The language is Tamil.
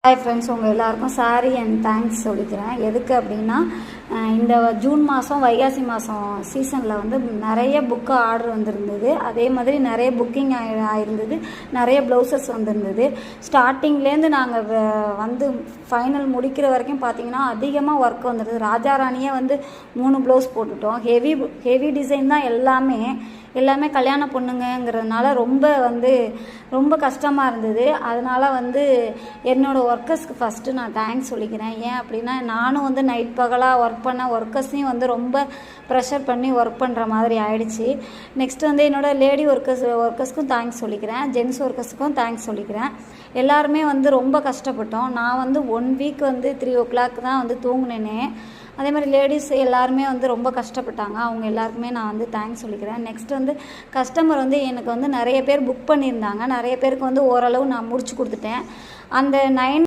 ஹாய் ஃப்ரெண்ட்ஸ், உங்கள் எல்லாருக்கும் சாரி அண்ட் தேங்க்ஸ் சொல்லிக்கிறேன். எதுக்கு அப்படின்னா, இந்த ஜூன் மாதம் வைகாசி மாதம் சீசனில் வந்து நிறைய புக்கு ஆர்டர் வந்திருந்தது. அதே மாதிரி நிறைய புக்கிங் ஆயிருந்தது, நிறைய ப்ளவுசஸ் வந்திருந்தது. ஸ்டார்டிங்லேருந்து நாங்கள் வந்து ஃபைனல் முடிக்கிற வரைக்கும் பார்த்திங்கன்னா அதிகமாக ஒர்க் வந்துடுது. ராஜாராணியே வந்து 3 ப்ளவுஸ் போட்டுட்டோம். ஹெவி டிசைன் தான் எல்லாமே கல்யாண பொண்ணுங்கிறதுனால ரொம்ப கஷ்டமாக இருந்தது. அதனால் வந்து என்னோடய ஒர்க்கர்ஸ்க்கு ஃபஸ்ட்டு நான் தேங்க்ஸ் சொல்லிக்கிறேன். ஏன் அப்படின்னா, நானும் வந்து நைட் பகலாக ஒர்க் பண்ண, ஒர்க்கர்ஸையும் வந்து ரொம்ப ப்ரெஷர் பண்ணி ஒர்க் பண்ணுற மாதிரி ஆயிடுச்சு. நெக்ஸ்ட் வந்து என்னோடய லேடி ஒர்க்கர்ஸ்க்கும் தேங்க்ஸ் சொல்லிக்கிறேன், ஜென்ஸ் ஒர்க்கர்ஸுக்கும் தேங்க்ஸ் சொல்லிக்கிறேன். எல்லாருமே வந்து ரொம்ப கஷ்டப்பட்டோம். நான் வந்து 1 வீக் வந்து 3 o'clock தான் வந்து தூங்கினேனே. அதே மாதிரி லேடிஸ் எல்லாருமே வந்து ரொம்ப கஷ்டப்பட்டாங்க. அவங்க எல்லாருக்குமே நான் வந்து தேங்க்ஸ் சொல்லிக்கிறேன். நெக்ஸ்ட் வந்து கஸ்டமர் வந்து எனக்கு வந்து நிறைய பேர் புக் பண்ணியிருந்தாங்க. நிறைய பேருக்கு வந்து ஓரளவு நான் முடிச்சு கொடுத்துட்டேன். அந்த 9